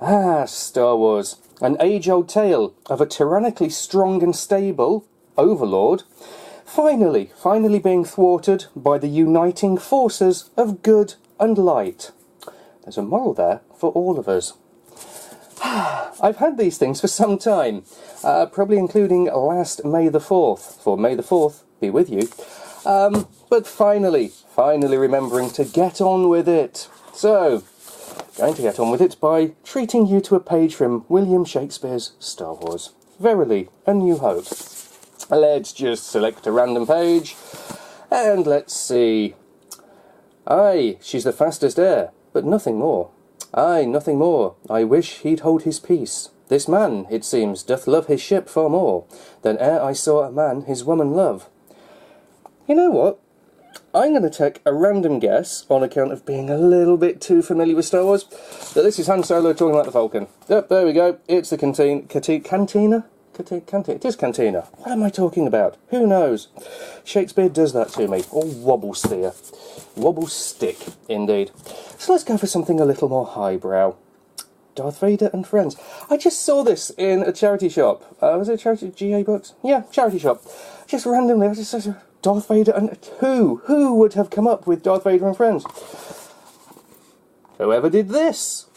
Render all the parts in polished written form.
Ah, Star Wars. An age-old tale of a tyrannically strong and stable overlord finally being thwarted by the uniting forces of good and light. There's a moral there for all of us. I've had these things for some time, probably including last May the 4th, for May the 4th be with you, but finally remembering to get on with it. So, going to get on with it by treating you to a page from William Shakespeare's Star Wars. Verily, A New Hope. Let's just select a random page, and let's see. Aye, she's the fastest air, but nothing more. Aye, nothing more. I wish he'd hold his peace. This man, it seems, doth love his ship far more than e'er I saw a man his woman love. You know what? I'm going to take a random guess, on account of being a little bit too familiar with Star Wars, that this is Han Solo talking about the Falcon. Yep, there we go. It's the cantina? It is cantina. What am I talking about? Who knows? Shakespeare does that to me. Or wobble sphere. Wobble stick, indeed. So let's go for something a little more highbrow. Darth Vader and Friends. I just saw this in a charity shop. Was it a charity? GA Books? Yeah, charity shop. Just randomly, I just said, Darth Vader and... Who would have come up with Darth Vader and Friends? Whoever did this?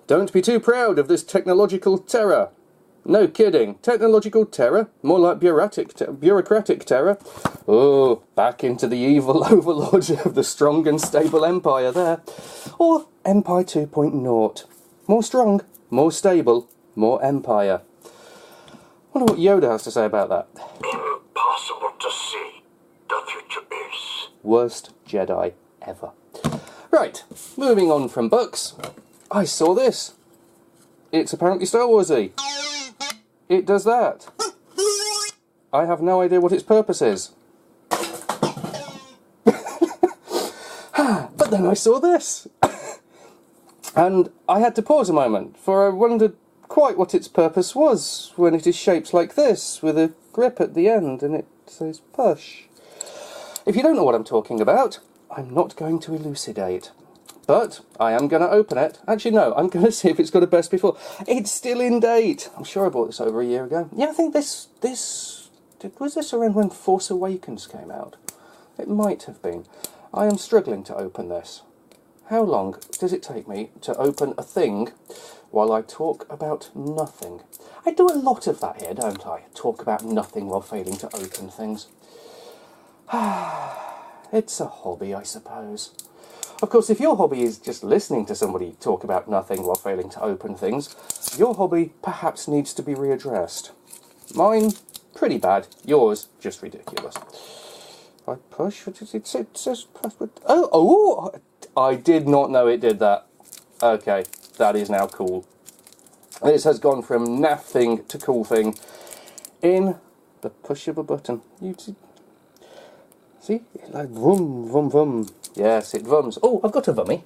Don't be too proud of this technological terror. No kidding. Technological terror? More like bureaucratic terror. Oh, back into the evil overlords of the strong and stable Empire there. Or Empire 2.0. More strong, more stable, more Empire. Wonder what Yoda has to say about that. Impossible to see. The future is. Worst Jedi ever. Right, moving on from books. I saw this. It's apparently Star Warsy. It does that. I have no idea what its purpose is. But then I saw this. And I had to pause a moment, for I wondered quite what its purpose was when it is shaped like this, with a grip at the end, and it says push. If you don't know what I'm talking about, I'm not going to elucidate. But I am going to open it. Actually, no, I'm going to see if it's got a best before. It's still in date. I'm sure I bought this over a year ago. Yeah, I think was this around when Force Awakens came out? It might have been. I am struggling to open this. How long does it take me to open a thing while I talk about nothing? I do a lot of that here, don't I? Talk about nothing while failing to open things. It's a hobby, I suppose. Of course, if your hobby is just listening to somebody talk about nothing while failing to open things, your hobby perhaps needs to be readdressed. Mine, pretty bad. Yours, just ridiculous. I push, it says password. Oh, I did not know it did that. Okay, that is now cool. This has gone from naff thing to cool thing in the push of a button. You see? Like vroom, vroom, vroom. Yes, it vums. Oh, I've got a vummy.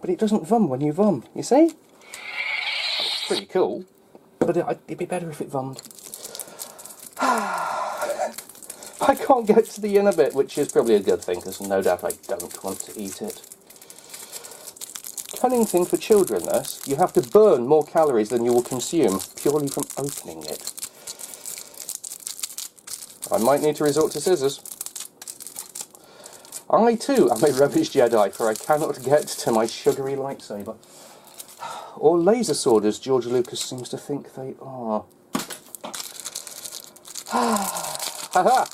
But it doesn't vum when you vum, you see? It's pretty cool. But it'd be better if it vummed. I can't get to the inner bit, which is probably a good thing, because no doubt I don't want to eat it. Cunning thing for children, this. You have to burn more calories than you will consume, purely from opening it. I might need to resort to scissors. I too am a rubbish Jedi, for I cannot get to my sugary lightsaber. Or laser sword, as George Lucas seems to think they are. Haha!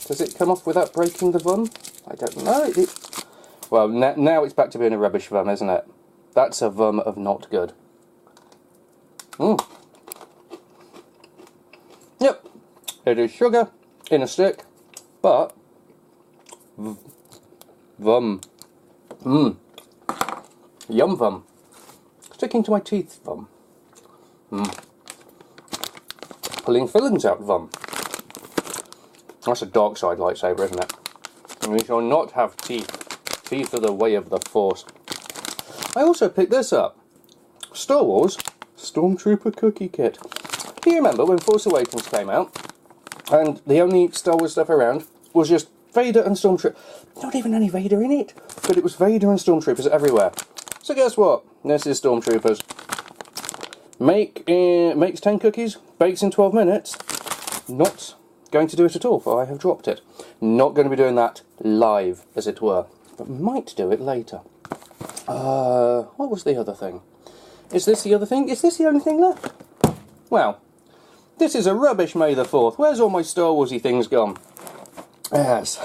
Does it come off without breaking the vum? I don't know. Well, now it's back to being a rubbish vum, isn't it? That's a vum of not good. Yep. It is sugar in a stick, but vum. Yum vum. Sticking to my teeth vum. Pulling fillings out vum. That's a dark side lightsaber, isn't it? We shall not have teeth. Teeth are the way of the Force. I also picked this up. Star Wars Stormtrooper Cookie Kit. Do you remember when Force Awakens came out, and the only Star Wars stuff around was just Vader and Stormtrooper. Not even any Vader in it, but it was Vader and Stormtroopers everywhere. So guess what? This is Stormtroopers. Makes 10 cookies, bakes in 12 minutes. Not going to do it at all, for I have dropped it. Not going to be doing that live, as it were, but might do it later. What was the other thing? Is this the other thing? Is this the only thing left? Well, this is a rubbish May the 4th. Where's all my Star Warsy things gone? Yes.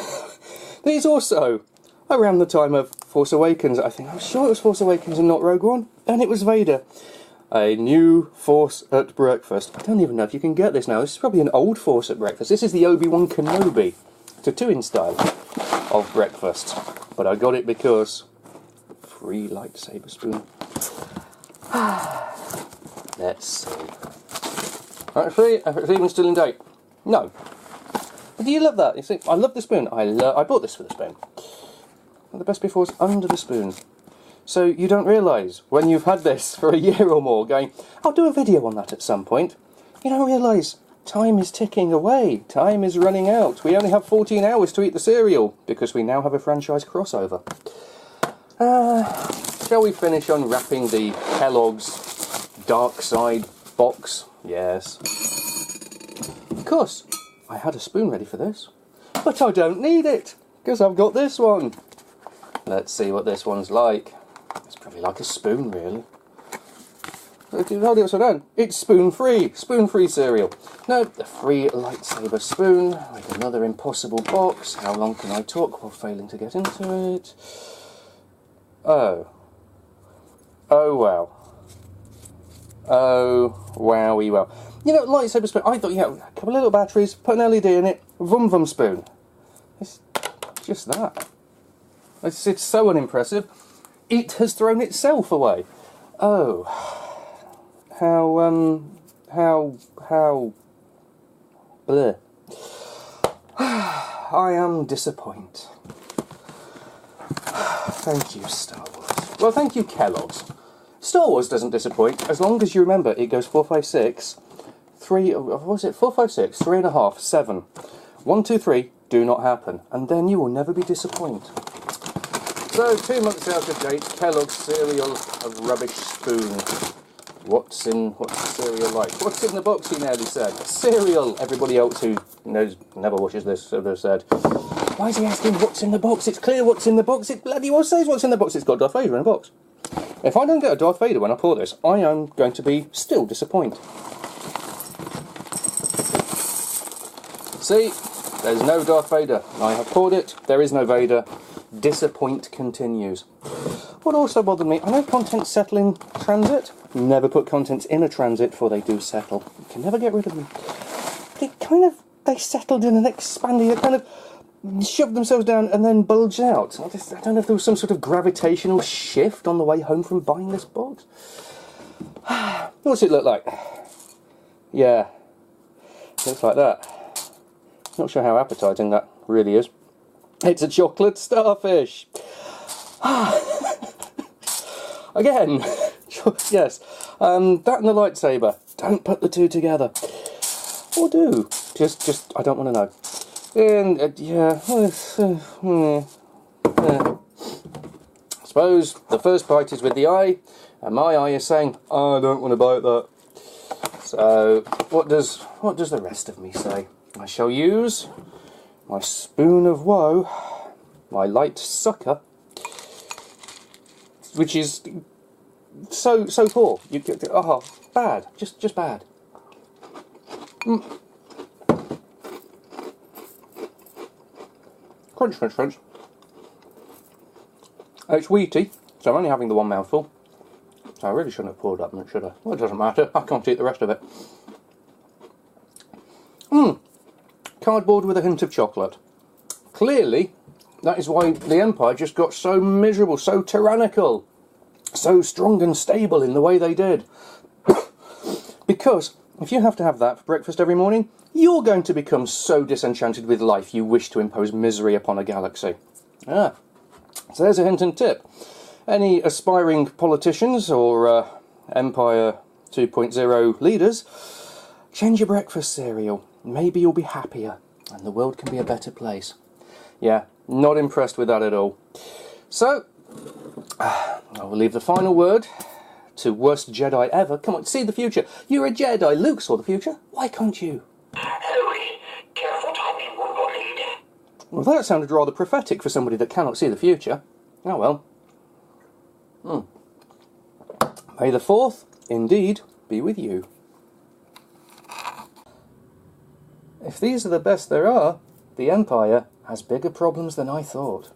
These also, around the time of Force Awakens, I think. I'm sure it was Force Awakens and not Rogue One. And it was Vader. A new Force at breakfast. I don't even know if you can get this now. This is probably an old Force at breakfast. This is the Obi-Wan Kenobi Tatooine style of breakfast. But I got it because free lightsaber spoon. Let's see. Actually, if it's even still in date. No. But do you love that? You see, I love the spoon. I bought this for the spoon. And the best before is under the spoon. So you don't realise, when you've had this for a year or more, going, I'll do a video on that at some point, you don't realise time is ticking away. Time is running out. We only have 14 hours to eat the cereal, because we now have a franchise crossover. Shall we finish unwrapping the Kellogg's Dark Side box? Yes. Of course, I had a spoon ready for this, but I don't need it, because I've got this one. Let's see what this one's like. It's probably like a spoon, really. Hold it upside down. It's spoon-free. Spoon-free cereal. No, the free lightsaber spoon with another impossible box. How long can I talk while failing to get into it? Oh. Oh, wow. Oh, wowie, wow. You know, lightsaber spoon, I thought, a couple of little batteries, put an LED in it, vum spoon. It's just that. It's so unimpressive. It has thrown itself away. Oh. How bleh. I am disappointed. Thank you, Star Wars. Well, thank you, Kellogg's. Star Wars doesn't disappoint, as long as you remember it goes 4, 5, 6, 3, what was it? 4, 5, 6, 3.5, 7. 1, 2, 3, do not happen. And then you will never be disappointed. So, 2 months out of date, Kellogg's cereal of rubbish spoon. What's the cereal like? What's in the box, he nearly said. Cereal! Everybody else who knows, never watches this, would have said, why is he asking what's in the box? It's clear what's in the box. It bloody well says what's in the box. It's got Darth Vader in a box. If I don't get a Darth Vader when I pour this, I am going to be still disappointed. See? There's no Darth Vader. I have poured it. There is no Vader. Disappoint continues. What also bothered me, I know contents settle in transit. Never put contents in a transit, for they do settle. You can never get rid of them. But they settled in and expanded. It kind of shoved themselves down and then bulged out. I don't know if there was some sort of gravitational shift on the way home from buying this box. What's it look like? Yeah. Looks like that. Not sure how appetising that really is. It's a chocolate starfish. Again, yes. That and the lightsaber. Don't put the two together. Or do. Just I don't want to know. And, yeah. I suppose the first bite is with the eye, and my eye is saying, I don't want to bite that. So, what does the rest of me say? I shall use my spoon of woe, my light sucker, which is so poor. You get bad, just bad. Crunch, crunch, crunch. It's wheaty, so I'm only having the one mouthful. So I really shouldn't have poured that much, should I? Well, it doesn't matter. I can't eat the rest of it. Cardboard with a hint of chocolate. Clearly, that is why the Empire just got so miserable, so tyrannical, so strong and stable in the way they did. Because if you have to have that for breakfast every morning, you're going to become so disenchanted with life you wish to impose misery upon a galaxy. So there's a hint and tip. Any aspiring politicians or Empire 2.0 leaders, change your breakfast cereal. Maybe you'll be happier and the world can be a better place. Yeah, not impressed with that at all. So, I will leave the final word to worst Jedi ever. Come on, see the future. You're a Jedi. Luke saw the future. Why can't you? Harry, careful timing will not lead. Well, that sounded rather prophetic for somebody that cannot see the future. Oh well. May the 4th, indeed, be with you. If these are the best there are, the Empire has bigger problems than I thought.